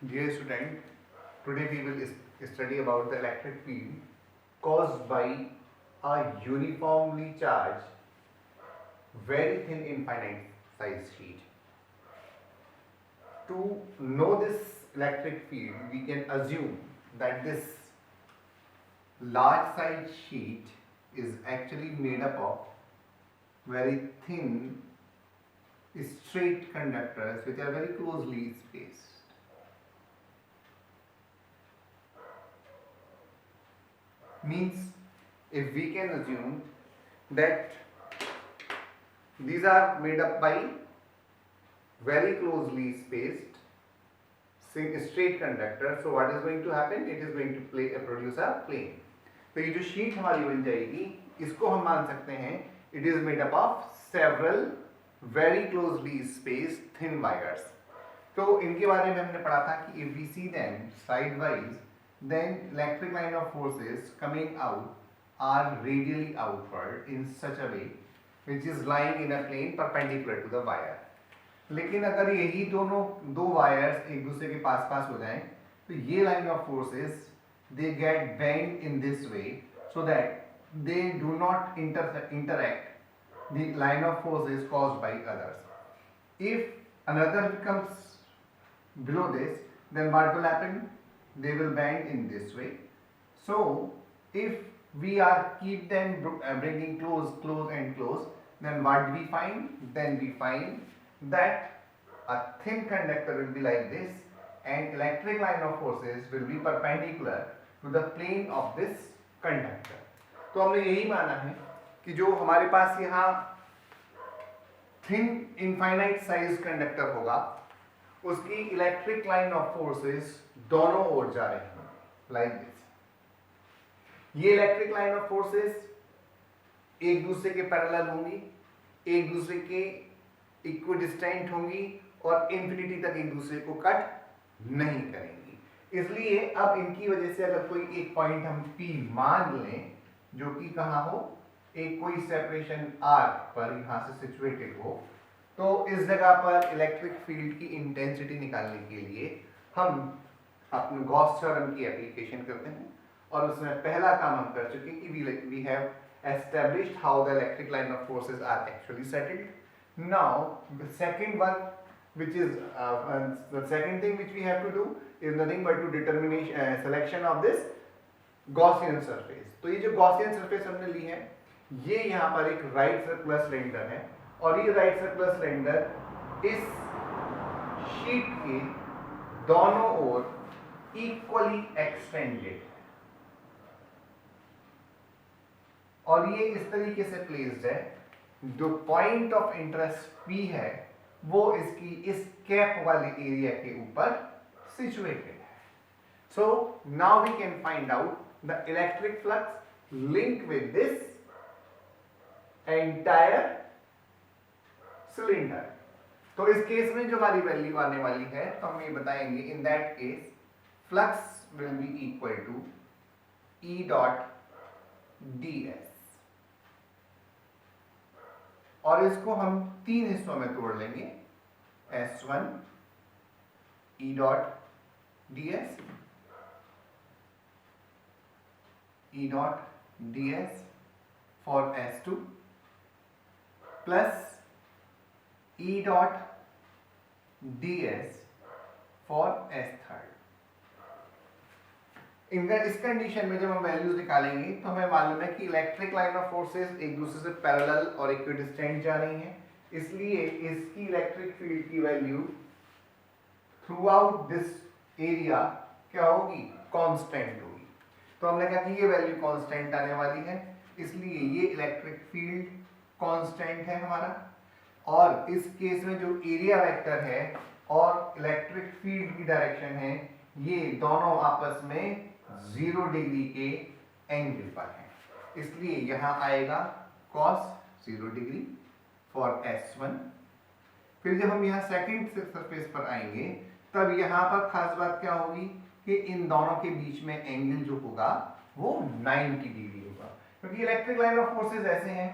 Dear student, today we will study about the electric field caused by a uniformly charged, very thin infinite size sheet. To know this electric field, we can assume that this large size sheet is actually made up of very thin straight conductors which are very closely spaced. Means if we can assume that these are made up by very closely spaced straight conductor, so what is going to happen? It is going to produce a plane. तो ये जो sheet हमारी बन जाएगी इसको हम मान सकते हैं it is made up of several very closely spaced thin wires. तो इनके बारे में हमने पढ़ा था कि if we see them sidewise, then electric line of forces coming out are radially outward in such a way which is lying in a plane perpendicular to the wire. लेकिन अगर यही दोनों दो वायर्स एक दूसरे के पास पास हो जाएं तो ये line of forces they get bent in this way so that they do not interact the line of forces caused by others. If another comes below this, then what will happen? They will bend in this way. So if we are keep them bringing close and close, then what we find? Then we find that a thin conductor will be like this and electric line of forces will be perpendicular to the plane of this conductor. तो हमने यही माना है कि जो हमारे पास यहाँ thin infinite size conductor होगा उसकी इलेक्ट्रिक लाइन ऑफ फोर्सेस दोनों ओर जा रहे हैं लाइक दिस. ये इलेक्ट्रिक लाइन ऑफ फोर्सेस एक दूसरे के पैरेलल होंगी, एक दूसरे के इक्विडिस्टेंट होंगी और इंफिनिटी तक एक दूसरे को कट नहीं करेंगी. इसलिए अब इनकी वजह से अगर कोई एक पॉइंट हम P मान लें जो कि कहाँ हो, एक कोई सेपरेशन R पर यहाँ से सिचुएटेड हो, तो इस जगह पर इलेक्ट्रिक फील्ड की इंटेंसिटी निकालने के लिए हम अपने गॉस थ्योरम की एप्लीकेशन करते हैं. और उसमें पहला काम हम कर चुके हैं कि we have established how the electric line of forces are actually settled. Now the second one, which is the second thing which we have to do is nothing but to determination selection of this Gaussian surface. तो ये जो Gaussian surface हमने ली है ये यहाँ पर एक right circular cylinder है और ये राइट सर्कुलर सिलेंडर इस शीट के दोनों ओर इक्वली एक्सटेंडेड है और ये इस तरीके से प्लेस्ड है. जो पॉइंट ऑफ इंटरेस्ट P है वो इसकी इस कैप वाले एरिया के ऊपर सिचुएटेड है. So now we can find out the electric flux link with this entire cylinder. तो इस केस में जो हमारी वैल्यू आने वाली है तो हम ये बताएंगे in that case flux will be equal to E dot ds. और इसको हम तीन हिस्सों में तोड़ लेंगे. S1 E dot ds, E dot ds for S2 plus E dot ds for S3. इस कंडीशन में जब हम वैल्यूज निकालेंगे तो हमें मालूम है कि इलेक्ट्रिक लाइन ऑफ फोर्सेस एक दूसरे से पैरेलल और इक्विडिस्टेंट जा रही हैं, इसलिए इसकी इलेक्ट्रिक फील्ड की value through out this area क्या होगी? कांस्टेंट होगी. तो हमने कहा कि ये वैल्यू कांस्टेंट आने वाली है, इसलिए ये इलेक्ट्रिक फील्ड कांस्टेंट है हमारा. और इस केस में जो एरिया वेक्टर है और इलेक्ट्रिक फील्ड की डायरेक्शन है ये दोनों आपस में 0 डिग्री के एंगल पर है, इसलिए यहां आएगा cos 0 डिग्री फॉर S1. फिर जब हम यहाँ सेकंड सरफेस पर आएंगे तब यहाँ पर खास बात क्या होगी कि इन दोनों के बीच में एंगल जो होगा वो 90 डिग्री होगा, क्योंकि इलेक्ट्रिक लाइन ऑफ फोर्सेस ऐसे हैं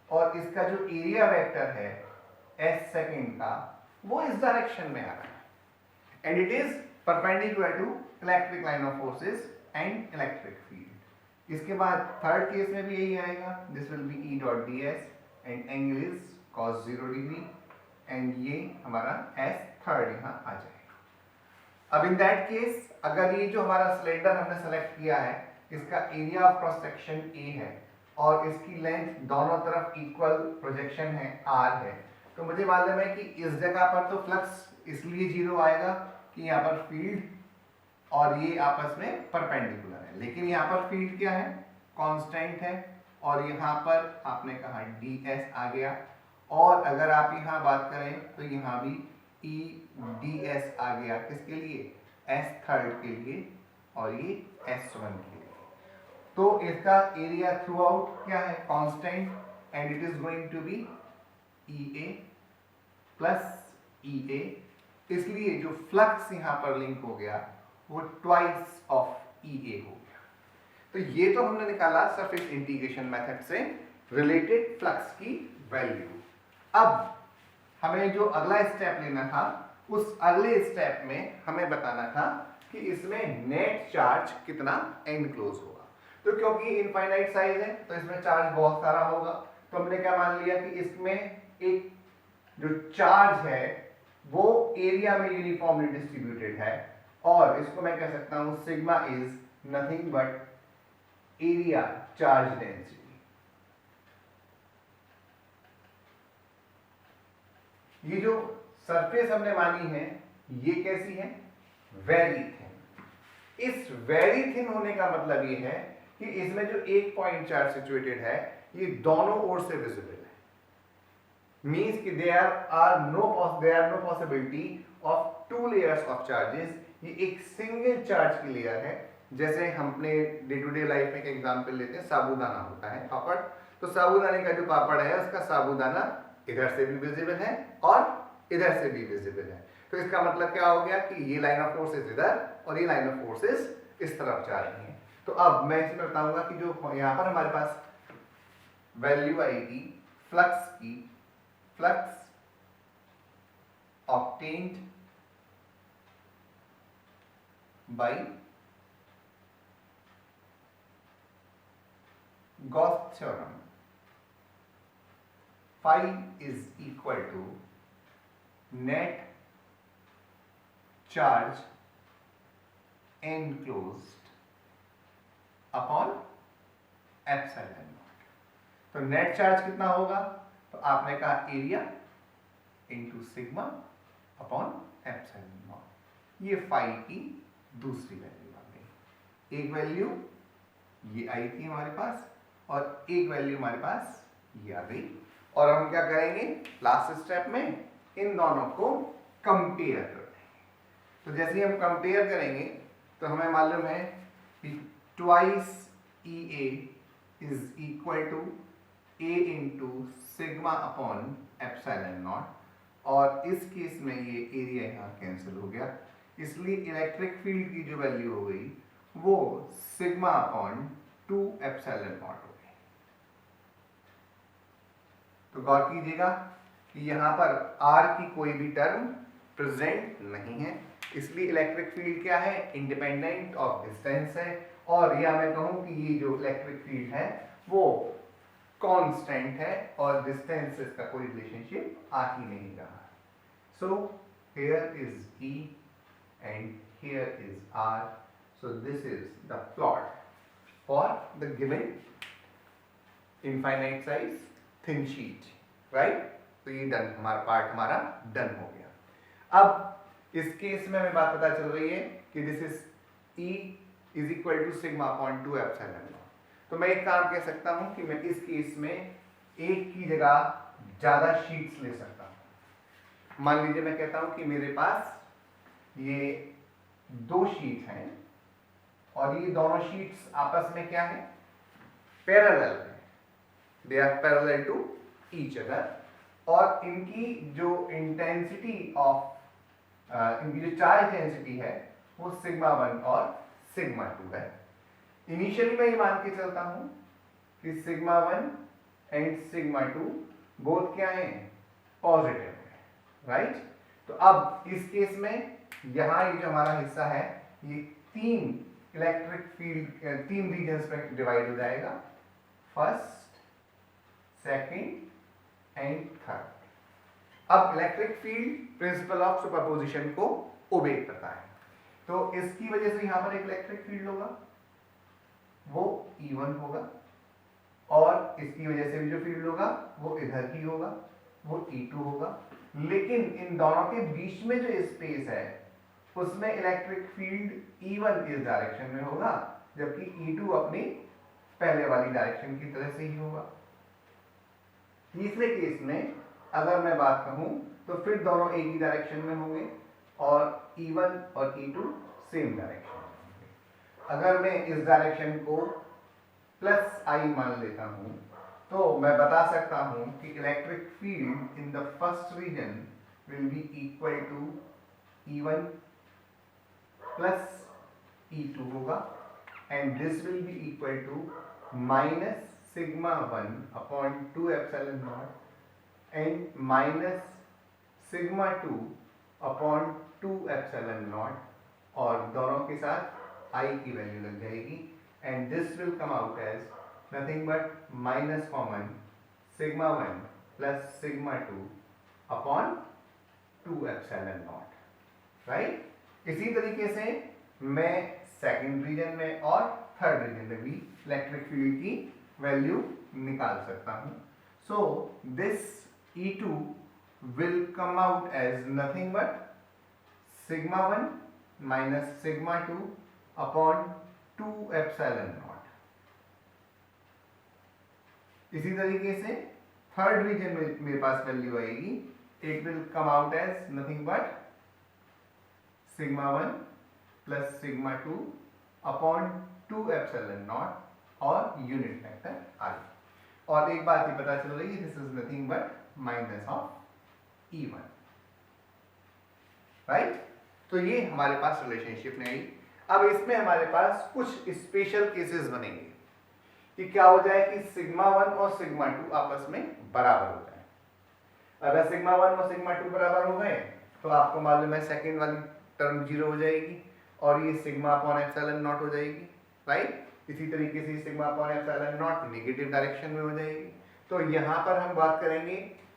और इसका जो एरिया वेक्टर है S सेकंड का वो इस डायरेक्शन में आ रहा है and it is perpendicular to electric line of forces and electric field. इसके बाद थर्ड केस में भी यही आएगा, this will be E dot D S and angle is cos 0 degree and ये हमारा एस थर्ड यहाँ आ जाएगा। अब इन दैट केस अगर ये जो हमारा सिलेंडर हमने सेलेक्ट किया है इसका area of cross section A है और इसकी लेंथ दोनों तरफ इक्वल प्रोजेक्शन है आर है, तो मुझे मालूम है कि इस जगह पर तो फ्लक्स इसलिए जीरो आएगा कि यहाँ पर फील्ड और ये आपस में परपेंडिकुलर है, लेकिन यहाँ पर फील्ड क्या है, कांस्टेंट है और यहाँ पर आपने कहा डी एस आ गया और अगर आप यहाँ बात करें तो यहाँ भी ई डी एस आ गया, किसके लिए, एस थर्ड के लिए और ये एस वन के लिए। तो इसका एरिया थ्रू आउट क्या है, constant and it is going to be E A plus E A, इसलिए जो फ्लक्स यहाँ पर लिंक हो गया वो ट्वाइस ऑफ ई ए हो गया। तो ये तो हमने निकाला सरफेस इंटीग्रेशन मेथड से रिलेटेड फ्लक्स की वैल्यू। अब हमें जो अगला स्टेप लेना था उस अगले स्टेप में हमें बताना था कि इसमें नेट चार्ज कितना एनक्लोज होगा। तो क्योंकि इनफाइनाइट साइज है तो इसमें चार्ज बहुत सारा होगा, तो हमने क्या मान लिया कि इसमें एक जो चार्ज है वो एरिया में यूनिफॉर्मली डिस्ट्रीब्यूटेड है और इसको मैं कह सकता हूं sigma is nothing but area charge density. ये जो सरफेस हमने मानी है ये कैसी है, वेरी थिन। इस वेरी थिन होने का मतलब ये है कि इसमें जो एक पॉइंट चार्ज सिचुएटेड है ये दोनों ओर से विजिबल है, मींस कि there are no possibility of two layers of charges. ये एक सिंगल चार्ज की लेयर है। जैसे हम अपने डे टू डे लाइफ में एक एग्जांपल लेते हैं, साबूदाना होता है पापड़, तो साबूदाने का जो पापड़ है उसका साबूदाना इधर से भी विजिबल है और इधर से भी विजिबल है। तो इसका मतलब क्या हो गया कि ये लाइन ऑफ फोर्सेस इधर और ये लाइन ऑफ फोर्सेस इस तरफ जा रही हैं। तो अब मैं इसमें बताऊंगा कि जो यहाँ पर हमारे पास वैल्यू आएगी फ्लक्स की, flux obtained by Gauss theorem, phi is equal to net charge enclosed upon epsilon naught। तो नेट चार्ज कितना होगा, तो आपने कहा area into sigma upon epsilon not. ये फाई की दूसरी वैल्यू आ गई। एक वैल्यू ये आई थी हमारे पास और एक वैल्यू हमारे पास ये आ गई। और हम क्या करेंगे लास्ट स्टेप में, इन दोनों को कंपेयर कर देंगे। तो जैसे ही हम कंपेयर करेंगे तो हमें मालूम है कि twice E A is equal to A into sigma upon epsilon naught, और इस केस में ये एरिया यहाँ कैंसिल हो गया, इसलिए इलेक्ट्रिक फील्ड की जो वैल्यू हो गई वो सिग्मा अपॉन 2 एप्सिलॉन नॉट हो गई। तो गौर कीजिएगा कि यहाँ पर r की कोई भी टर्म प्रेजेंट नहीं है, इसलिए इलेक्ट्रिक फील्ड क्या है, इंडिपेंडेंट ऑफ डिस्टेंस है। और या मैं कहूँ कि ये जो इलेक्ट्रिक फील्ड है वो कांस्टेंट है और डिस्टेंस से इसका कोई रिलेशनशिप आ ही नहीं रहा। So here is E and here is R, so this is the plot for the given infinite size thin sheet, right? तो ये डन, हमारा पार्ट हमारा डन हो गया। अब इस केस में हमें बात पता चल रही है कि this is E is equal to sigma upon 2 epsilon naught. तो मैं एक काम कह सकता हूं कि मैं इस केस में एक की जगह ज्यादा शीट्स ले सकता हूं। मान लीजिए मैं कहता हूं कि मेरे पास ये 2 शीट हैं और ये दोनों शीट्स आपस में क्या है, पैरेलल है, they are parallel to each other, और इनकी जो इंटेंसिटी ऑफ इनकी जो चार्ज डेंसिटी है वो सिग्मा 1 और सिग्मा 2 है। इनिशियली मैं ये मान के चलता हूं कि सिग्मा 1 एंड सिग्मा 2 बोथ क्या हैं, पॉजिटिव है, राइट? तो अब इस केस में यहाँ ये जो हमारा हिस्सा है ये तीन इलेक्ट्रिक फील्ड तीन रीजन्स में डिवाइड हो जाएगा, फर्स्ट, सेकंड एंड थर्ड। अब electric field principle of superposition को ओबे करता है, तो इसकी वजह से यहां पर एक इलेक्ट्रिक फील्ड होगा वो E1 होगा, और इसकी वजह से भी जो फील्ड होगा वो इधर ही होगा, वो E2 होगा। लेकिन इन दोनों के बीच में जो स्पेस है उसमें इलेक्ट्रिक फील्ड E1 इस डायरेक्शन में होगा, जबकि E2 अपनी पहले वाली डायरेक्शन की तरह से ही होगा। तीसरे केस में अगर मैं बात कहूं तो फिर दोनों एक ही डायरेक्शन में होंगे और E1 और E2 सेम डायरेक्शन में होंगे। अगर मैं इस डायरेक्शन को प्लस I मान लेता हूं तो मैं बता सकता हूं कि electric field in the first region will be equal to E1 plus E2 होगा, and this will be equal to minus sigma 1 upon 2 epsilon naught and minus sigma 2 upon 2 epsilon naught, और दोनों के साथ I की value लग जाएगी, and this will come out as nothing but minus common sigma 1 plus sigma 2 upon 2 epsilon naught, right. इसी तरीके से मैं सेकंड रीजन में और थर्ड रीजन में भी इलेक्ट्रिक फील्ड की वैल्यू निकाल सकता हूं। So this E2 will come out as nothing but sigma 1 minus sigma 2 upon 2 epsilon naught। इसी तरीके से थर्ड रीजन में मेरे पास वैल्यू आएगी, it will come out as nothing but sigma 1 plus sigma 2 upon 2 epsilon naught और unit vector I। और एक बात ही पता चल रही है, this is nothing but minus of E1, right. तो ये हमारे पास रिलेशनशिप नहीं आई। अब इसमें हमारे पास कुछ स्पेशल केसेस बनेंगे कि क्या हो जाए कि सिग्मा 1 और सिग्मा 2 आपस में बराबर हो जाए। अगर सिग्मा 1 और सिग्मा 2 बराबर हो गए तो आपको मालूम है सेकंड वाली टर्म जीरो हो जाएगी और ये सिग्मा अपॉन एप्सिलॉन नॉट हो जाएगी, राइट। इसी तरीके से sigma upon epsilon not negative direction में हो जाएगी। तो यहाँ पर हम बात करेंगे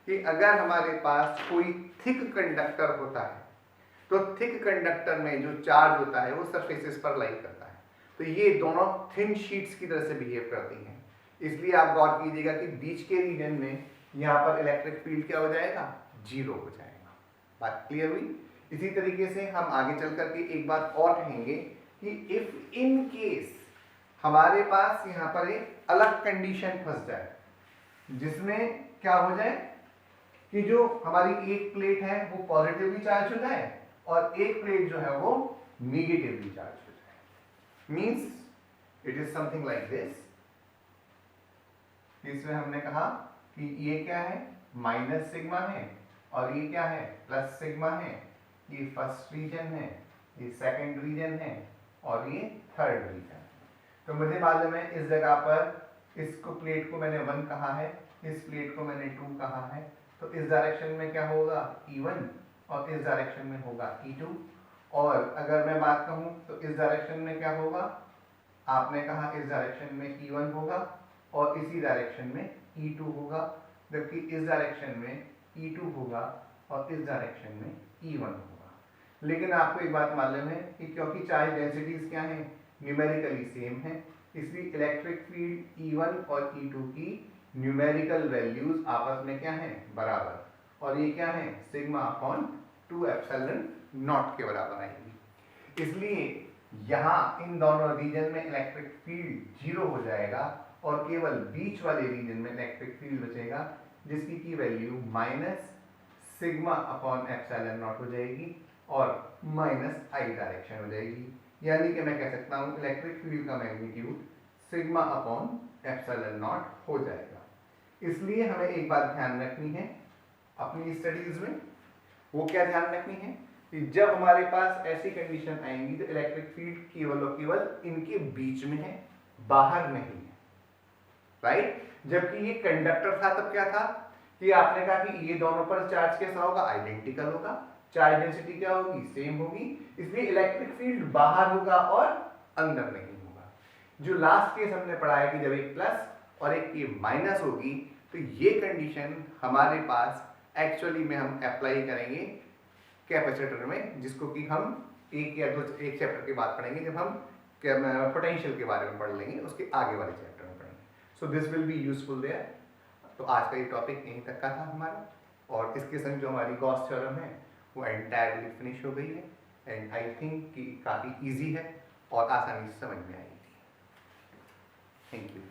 कि अगर हमारे पास कोई थिक कंडक्टर होता है तो थिक कंडक्टर में जो चार्ज होता है वो सरफेसेस पर लाई करता है, तो ये दोनों थिन शीट्स की तरह से बिहेव करती हैं। इसलिए आप गौर कीजिएगा कि बीच के रीजन में यहाँ पर इलेक्ट्रिक फील्ड क्या हो जाएगा, जीरो हो जाएगा। बात क्लियर हुई। इसी तरीके से हम आगे चल करके एक बात और कहेंगे कि इफ इन केस हमारे पास यहाँ पर एक अलग कंडीशन फंस जाए जिसमें क्या हो जाए कि जो हमारी एक प्लेट है वो पॉजिटिवली चार्ज हो जाए और एक प्लेट जो है वो नेगेटिवली चार्ज हो जाए। Means it is something like this. इसमें हमने कहा कि ये क्या है, माइनस सिग्मा है और ये क्या है, प्लस सिग्मा है। ये फर्स्ट रीजन है, ये सेकंड रीजन है और ये थर्ड रीजन है। तो मुझे मालूम है इस जगह पर इसको प्लेट को मैंने 1 कहा है, इस प्लेट को मैंने 2 कहा है, तो इस डायरेक्शन में क्या होगा E1 और इस डायरेक्शन में होगा E2। और अगर मैं बात कहूं तो इस डायरेक्शन में क्या होगा, आपने कहा इस डायरेक्शन में E1 होगा और इसी डायरेक्शन में E2 होगा, जबकि इस डायरेक्शन में E2 होगा और इस डायरेक्शन में E1 होगा। लेकिन आपको एक बात मालूम है कि क्योंकि चार्ज डेंसिटीज क्या है, न्यूमेरिकली सेम है, इसलिए इलेक्ट्रिक फील्ड E1 और E2 की न्यूमेरिकल वैल्यूज आपस में क्या है, बराबर, और ये क्या है, सिग्मा अपॉन 2 एप्सिलॉन नॉट के बराबर आएगी। इसलिए यहाँ इन दोनों रीजन में इलेक्ट्रिक फील्ड जीरो हो जाएगा और केवल बीच वाले रीजन में इलेक्ट्रिक फील्ड बचेगा जिसकी की value minus sigma upon epsilon not हो जाएगी और माइनस I डायरेक्शन हो जाएगी। यानी कि मैं कह सकता हूँ इलेक्ट्रिक फील्ड का magnitude sigma upon epsilon not हो जाएगा। इसलिए हमें एक बात ध्यान रखनी है अपनी स्टडीज में, वो क्या ध्यान रखनी है कि जब हमारे पास ऐसी कंडीशन आएंगी तो इलेक्ट्रिक फील्ड केवल और केवल इनके बीच में है, बाहर नहीं है, राइट। जबकि ये कंडक्टर था तब क्या था कि आपने कहा कि ये दोनों पर चार्ज कैसा होगा, आइडेंटिकल होगा, चार्ज डेंसिटी क्या होगी, सेम होगी, इसलिए इलेक्ट्रिक फील्ड बाहर होगा और अंदर नहीं होगा। जो लास्ट केस हमने पढ़ा है कि जब एक प्लस और एक ये माइनस होगी तो ये कंडीशन हमारे पास एक्चुअली में हम अप्लाई करेंगे कैपेसिटर में, जिसको कि हम एक चैप्टर के बाद पढ़ेंगे जब हम पोटेंशियल के बारे में पढ़ लेंगे, उसके आगे वाले चैप्टर में पढ़ेंगे। So this will be useful there. तो आज का ये टॉपिक यहीं तक का था हमारा, और इसके संग जो हमारी गॉस थ्योरम है वो एंटायरली फिनिश हो गई है, एंड आई थिंक कि काफ़ी ईजी है और आसानी से समझ में आएगी। Thank you.